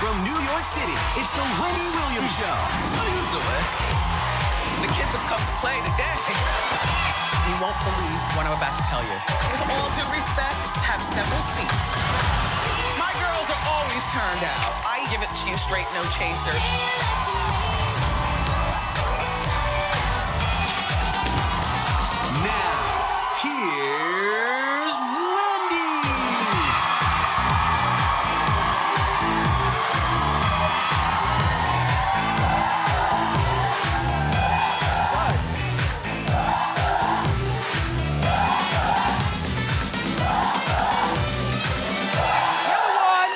From New York City, it's the Wendy Williams Show. How you doing? The kids have come to play today. You won't believe what I'm about to tell you. With all due respect, have several seats. My girls are always turned out. I give it to you straight, no chaser. Now, here's Wendy. Everyone,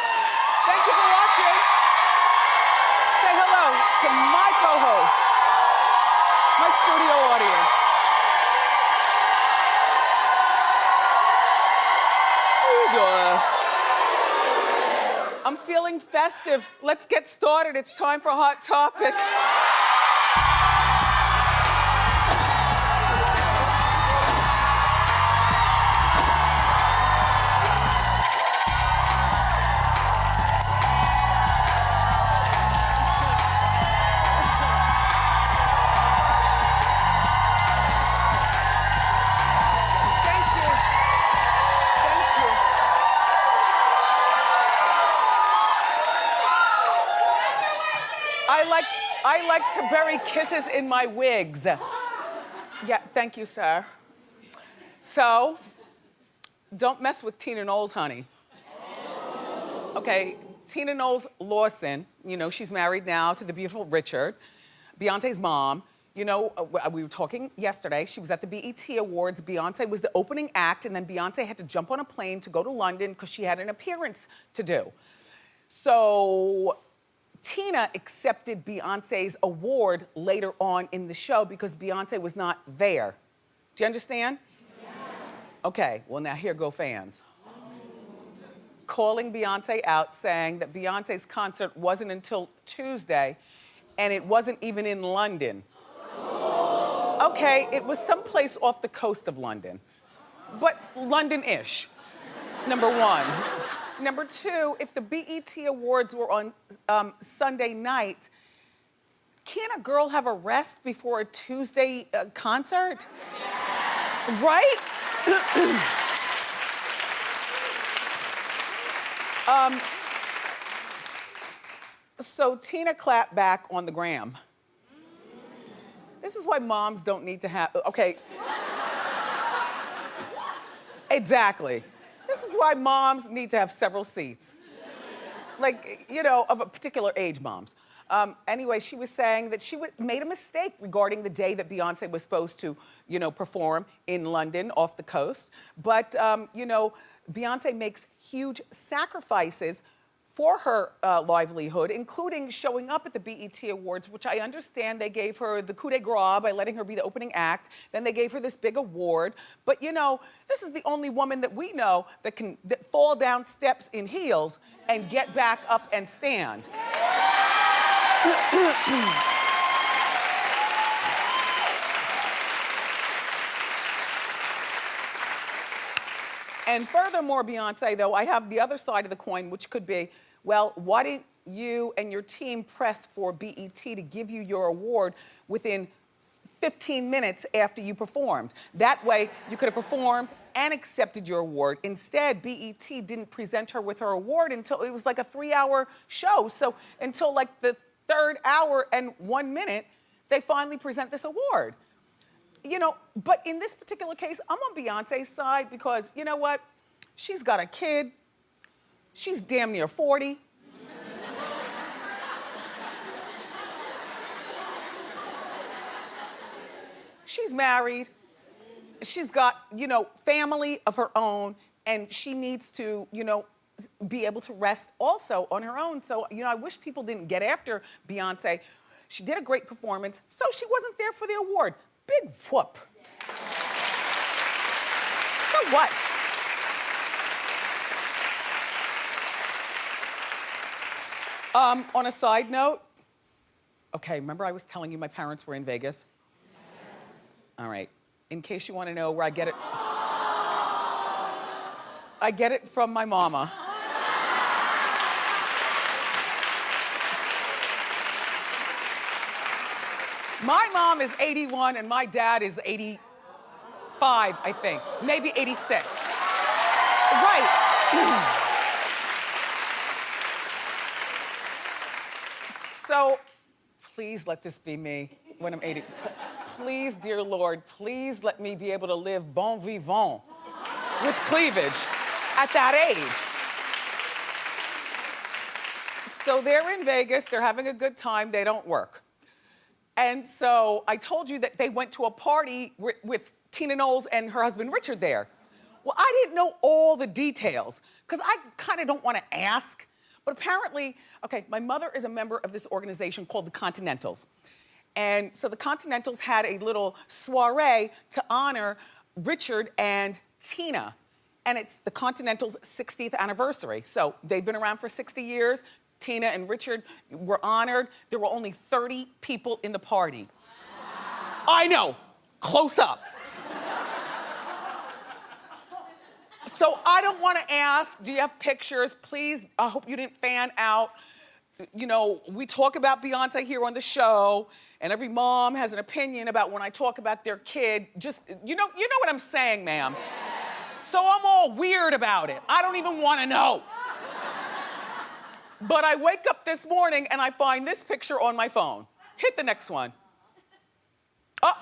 thank you for watching. Say hello to my co-host, my studio audience. I'm feeling festive. Let's get started. It's time for Hot Topics. Thank you. Thank you. I like to bury kisses in my wigs. Yeah, thank you, sir. So, don't mess with Tina Knowles, honey. Okay, Tina Knowles Lawson, you know, she's married now to the beautiful Richard, Beyonce's mom. You know, we were talking yesterday, she was at the BET Awards. Beyonce was the opening act, and then Beyonce had to jump on a plane to go to London because she had an appearance to do. So, Tina accepted Beyonce's award later on in the show because Beyonce was not there. Do you understand? Yes. Okay, well now here go fans. Calling Beyonce out, saying that Beyonce's concert wasn't until Tuesday, and it wasn't even in London. Okay, it was someplace off the coast of London, but London-ish, number one. Number two, if the BET Awards were on Sunday night, can't a girl have a rest before a Tuesday concert? Right? So Tina clapped back on the gram. This is why moms don't need to have, okay. Exactly. This is why moms need to have several seats. Like, you know, of a particular age moms. Anyway, she was saying that she made a mistake regarding the day that Beyonce was supposed to, you know, perform in London off the coast. But, you know, Beyonce makes huge sacrifices for her livelihood, including showing up at the BET Awards, which I understand they gave her the coup de grace by letting her be the opening act. Then they gave her this big award. But you know, this is the only woman that we know that can fall down steps in heels and get back up and stand. And furthermore, Beyonce, though, I have the other side of the coin, which could be, well, why didn't you and your team press for BET to give you your award within 15 minutes after you performed? That way, you could have performed and accepted your award. Instead, BET didn't present her with her award until it was like a 3-hour show. So until like the 3rd hour and 1 minute, they finally present this award. You know, but in this particular case, I'm on Beyonce's side because, you know what? She's got a kid. She's damn near 40. She's married. She's got, you know, family of her own, and she needs to, you know, be able to rest also on her own. So, you know, I wish people didn't get after Beyonce. She did a great performance, so she wasn't there for the award. Big whoop. So what? On a side note, okay, remember I was telling you my parents were in Vegas? Yes. All right, in case you want to know where I get it. I get it from my mama. My mom is 81 and my dad is 85, I think. Maybe 86. Right. So, please let this be me when I'm 80. Please, dear Lord, please let me be able to live bon vivant with cleavage at that age. So they're in Vegas, they're having a good time, they don't work. And so I told you that they went to a party with Tina Knowles and her husband Richard there. Well, I didn't know all the details, because I kind of don't want to ask. But apparently, okay, my mother is a member of this organization called the Continentals. And so the Continentals had a little soiree to honor Richard and Tina. And it's the Continentals' 60th anniversary. So they've been around for 60 years. Tina and Richard were honored. There were only 30 people in the party. I know, close up. So I don't want to ask, do you have pictures? Please, I hope you didn't fan out. You know, we talk about Beyoncé here on the show, and every mom has an opinion about when I talk about their kid. Just, you know what I'm saying, ma'am? So I'm all weird about it. I don't even want to know. But I wake up this morning and I find this picture on my phone. Hit the next one. Oh.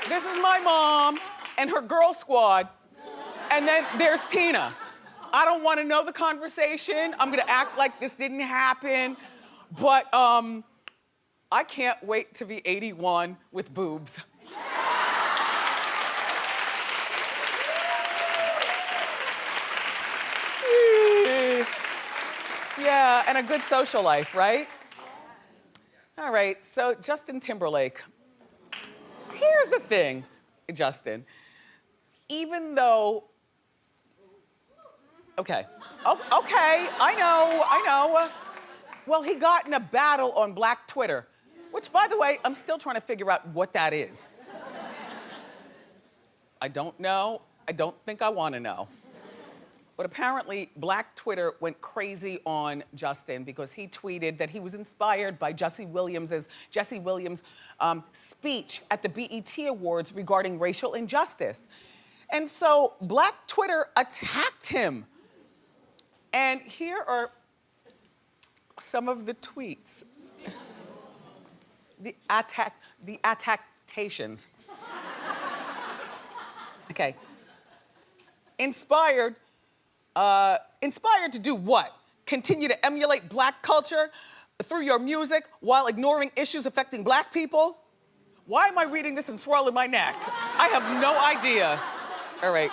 This is my mom and her girl squad, and then there's Tina. I don't want to know the conversation. I'm gonna act like this didn't happen, but I can't wait to be 81 with boobs. Yeah, and a good social life, right? All right, so Justin Timberlake. Here's the thing, Justin. Even though, okay, I know. Well, he got in a battle on Black Twitter, which, by the way, I'm still trying to figure out what that is. I don't know. I don't think I want to know. But apparently, Black Twitter went crazy on Justin because he tweeted that he was inspired by Jesse Williams' speech at the BET Awards regarding racial injustice. And so Black Twitter attacked him. And here are some of the tweets. The attackations. Okay. Inspired to do what? Continue to emulate Black culture through your music while ignoring issues affecting Black people? Why am I reading this and swirling my neck? I have no idea. All right.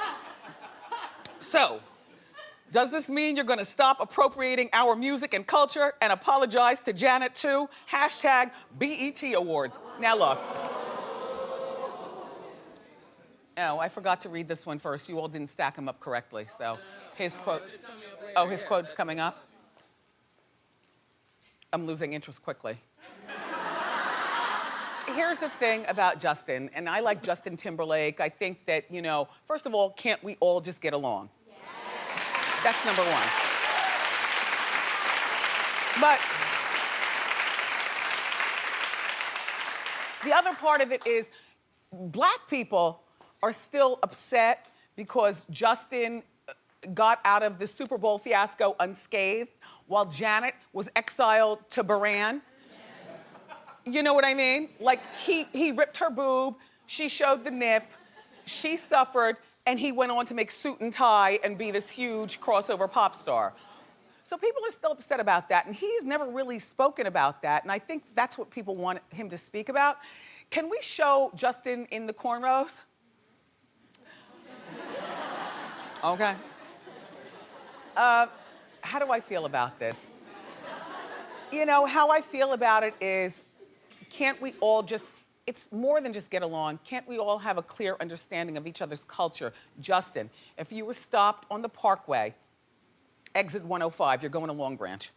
So, does this mean you're gonna stop appropriating our music and culture and apologize to Janet too? Hashtag BET Awards. Now look. Oh, I forgot to read this one first. You all didn't stack them up correctly, so his quote. Oh, his quote's coming up? I'm losing interest quickly. Here's the thing about Justin, and I like Justin Timberlake. I think that, you know, first of all, can't we all just get along? Yes. That's number one. But the other part of it is Black people are still upset because Justin got out of the Super Bowl fiasco unscathed while Janet was exiled to Bahrain. You know what I mean? Like, he ripped her boob, she showed the nip, she suffered, and he went on to make Suit and Tie and be this huge crossover pop star. So people are still upset about that, and he's never really spoken about that, and I think that's what people want him to speak about. Can we show Justin in the cornrows? Okay. How do I feel about this? You know, how I feel about it is, can't we all just, it's more than just get along. Can't we all have a clear understanding of each other's culture? Justin, if you were stopped on the Parkway, exit 105, you're going to Long Branch,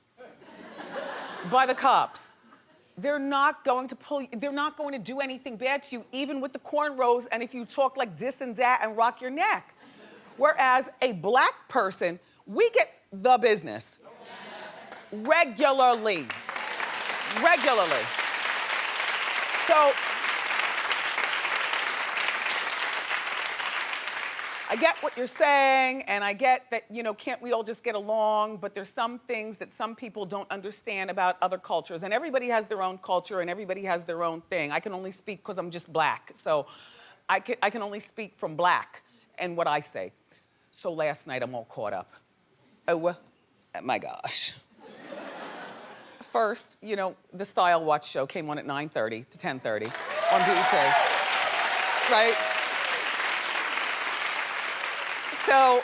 by the cops, they're not going to do anything bad to you, even with the cornrows and if you talk like this and that and rock your neck. Whereas a black person, we get the business. Regularly. Regularly. So, I get what you're saying, and I get that, can't we all just get along? But there's some things that some people don't understand about other cultures, and everybody has their own culture, and everybody has their own thing. I can only speak because I'm just black, so I can only speak from black and what I say. So last night, I'm all caught up. Oh, my gosh. First, the Style Watch show came on at 9:30 to 10:30 on BET, right? So,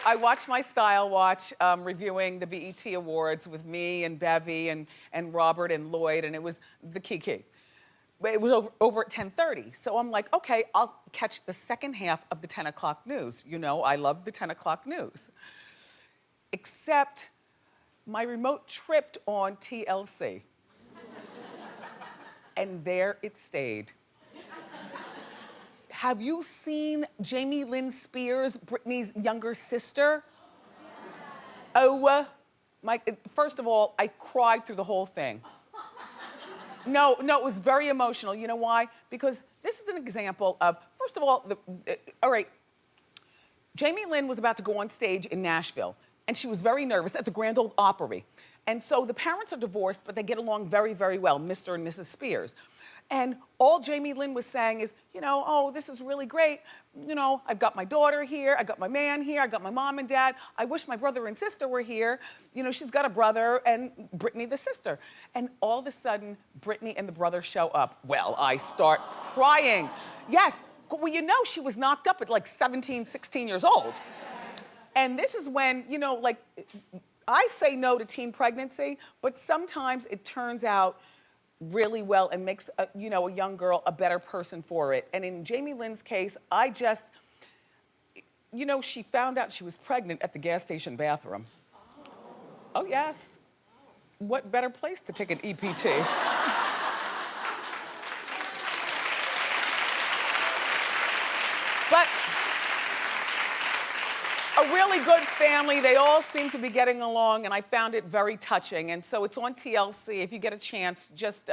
I watched my Style Watch reviewing the BET Awards with me and Bevy and Robert and Lloyd, and it was the Kiki. But it was over at 10:30. So I'm like, okay, I'll catch the second half of the 10 o'clock news. I love the 10 o'clock news. Except my remote tripped on TLC. And there it stayed. Have you seen Jamie Lynn Spears, Britney's younger sister? Oh, first of all, I cried through the whole thing. No, it was very emotional. You know why? Because this is an example of, first of all, all right, Jamie Lynn was about to go on stage in Nashville, and she was very nervous at the Grand Ole Opry. And so the parents are divorced, but they get along very, very well, Mr. and Mrs. Spears. And all Jamie Lynn was saying is, oh, this is really great. I've got my daughter here, I got my man here, I got my mom and dad. I wish my brother and sister were here. She's got a brother and Brittany the sister. And all of a sudden, Brittany and the brother show up. Well, I start crying. Yes, well, she was knocked up at like 17, 16 years old. And this is when, I say no to teen pregnancy, but sometimes it turns out really well and makes a young girl a better person for it. And in Jamie Lynn's case, she found out she was pregnant at the gas station bathroom. Oh yes. What better place to take an EPT? But a really good family. They all seem to be getting along, and I found it very touching. And so it's on TLC. If you get a chance, just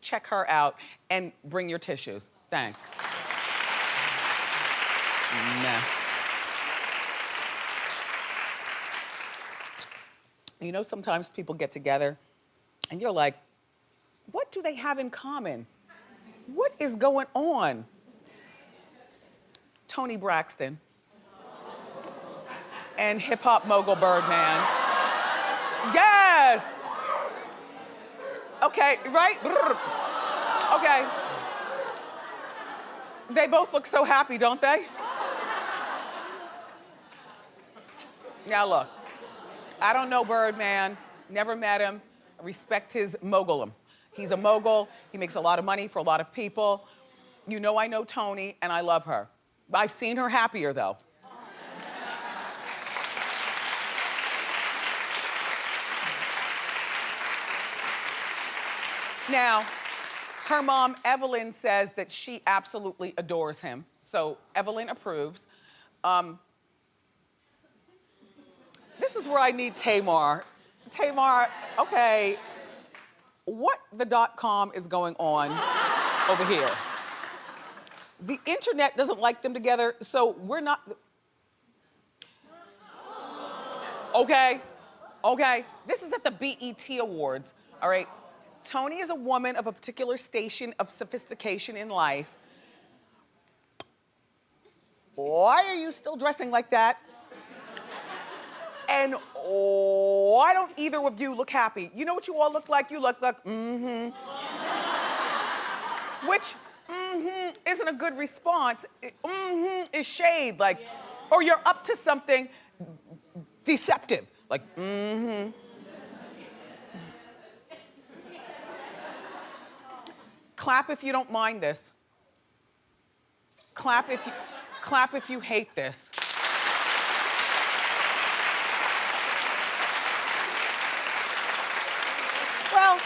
check her out and bring your tissues. Thanks. Mess. Sometimes people get together, and you're like, what do they have in common? What is going on? Toni Braxton. And hip-hop mogul Birdman. Yes! Okay, right? Okay. They both look so happy, don't they? Now look, I don't know Birdman, never met him. I respect his mogulism. He's a mogul, he makes a lot of money for a lot of people. I know Toni, and I love her. I've seen her happier, though. Now, her mom, Evelyn, says that she absolutely adores him. So Evelyn approves. This is where I need Tamar. Tamar, okay, what the .com is going on over here? The internet doesn't like them together, so we're not. Okay. This is at the BET Awards, all right? Toni is a woman of a particular station of sophistication in life. Why are you still dressing like that? And why don't either of you look happy? You know what you all look like? You look like, Which, isn't a good response. Is shade, like, or you're up to something deceptive, like, Clap if you don't mind this. Clap if you hate this. Well,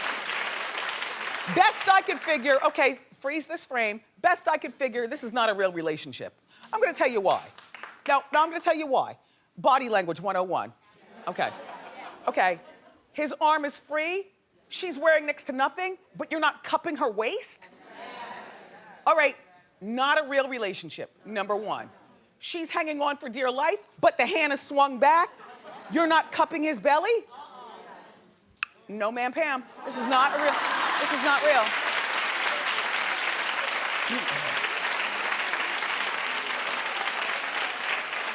Best I could figure, okay, freeze this frame. Best I could figure, this is not a real relationship. I'm gonna tell you why. Now I'm gonna tell you why. Body language 101. Okay. Okay. His arm is free. She's wearing next to nothing, but you're not cupping her waist? All right, not a real relationship, number one. She's hanging on for dear life, but the hand is swung back. You're not cupping his belly? No, ma'am, Pam. This is not real.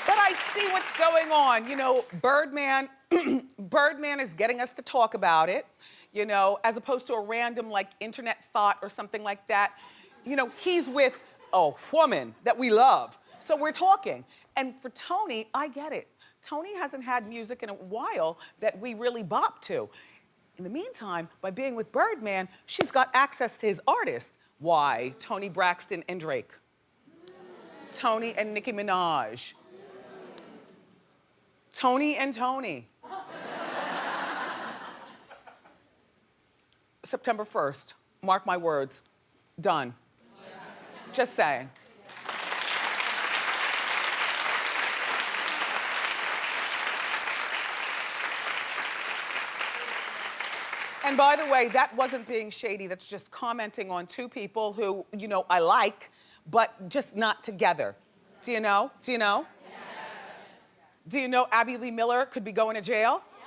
But I see what's going on. You know, Birdman is getting us to talk about it, you know, as opposed to a random like internet thought or something like that. You know, he's with a woman that we love. So we're talking. And for Tony, I get it. Tony hasn't had music in a while that we really bop to. In the meantime, by being with Birdman, she's got access to his artists. Why? Tony Braxton and Drake. Tony and Nicki Minaj. Tony and Tony. September 1st, mark my words, done. Just saying. And by the way, that wasn't being shady. That's just commenting on two people who, you know, I like, but just not together. Do you know? Do you know? Yes. Do you know Abby Lee Miller could be going to jail? Yes.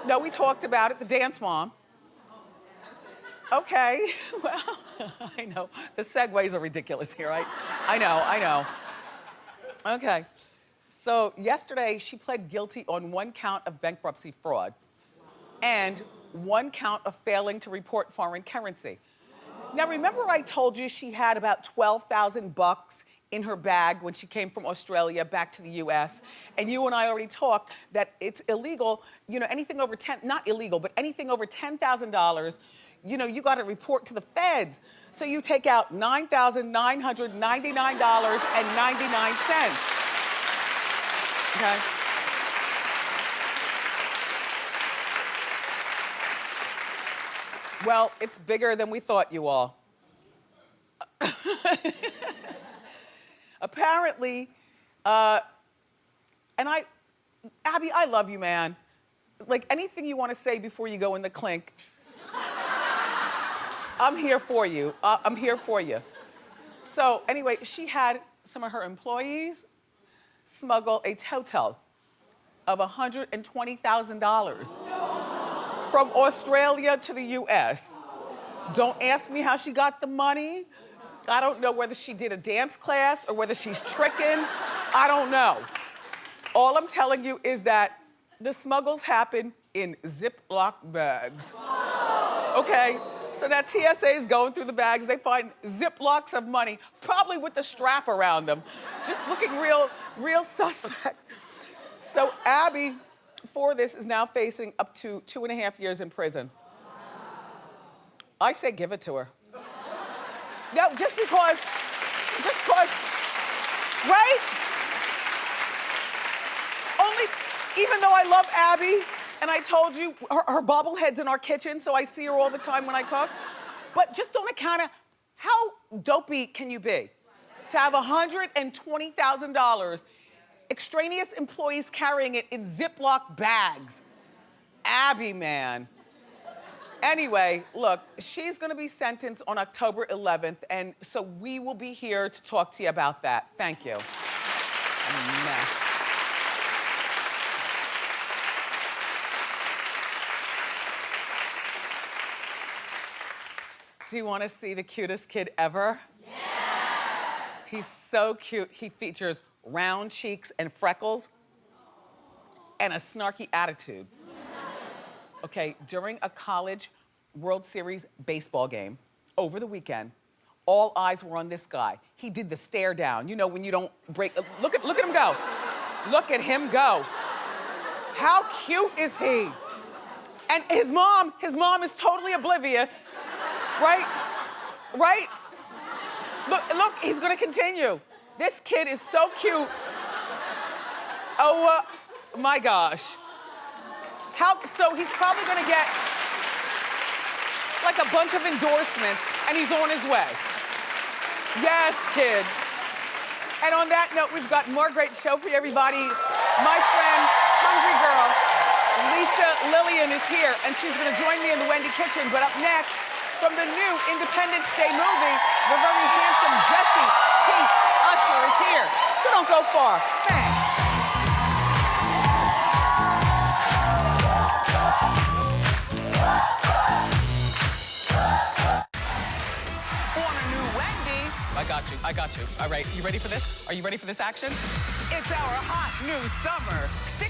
No, we talked about it, the dance mom. Okay, well, I know. The segues are ridiculous here, I know. Okay, so yesterday she pled guilty on 1 count of bankruptcy fraud and 1 count of failing to report foreign currency. Now remember I told you she had about 12,000 bucks in her bag when she came from Australia back to the US, and you and I already talked that it's illegal, you know, anything over not illegal, but anything over $10,000, you know, you gotta report to the feds. So you take out $9,999.99. Okay? Well, it's bigger than we thought, you all. Apparently, Abby, I love you, man. Like, anything you want to say before you go in the clink, I'm here for you. I'm here for you. So anyway, she had some of her employees smuggle a total of $120,000 from Australia to the US. Don't ask me how she got the money. I don't know whether she did a dance class or whether she's tricking. I don't know. All I'm telling you is that the smuggles happen in Ziploc bags. Okay? So that TSA is going through the bags. They find Ziplocs of money, probably with the strap around them, just looking real suspect. So Abby, for this, is now facing up to 2.5 years in prison. I say give it to her. No, just because, right? Only, even though I love Abby, and I told you, her bobblehead's in our kitchen, so I see her all the time when I cook. But just on account of how dopey can you be? To have $120,000, extraneous employees carrying it in Ziploc bags. Abby, man. Anyway, look, she's gonna be sentenced on October 11th, and so we will be here to talk to you about that. Thank you. I'm a mess. Do you want to see the cutest kid ever? Yes! He's so cute. He features round cheeks and freckles and a snarky attitude. Okay, during a college World Series baseball game over the weekend, all eyes were on this guy. He did the stare down. You know, when you don't break, look at him go. Look at him go. How cute is he? And his mom is totally oblivious. Right? Right? Look, he's gonna continue. This kid is so cute. Oh, my gosh. So he's probably gonna get, like a bunch of endorsements, and he's on his way. Yes, kid. And on that note, we've got more great show for you, everybody. My friend, Hungry Girl, Lisa Lillian is here, and she's gonna join me in the Wendy kitchen. But up next, from the new Independence Day movie, the very handsome Jesse T. Usher is here. So don't go far. Thanks. On a new Wendy. I got you. All right, you ready for this? Are you ready for this action? It's our hot new summer. Stick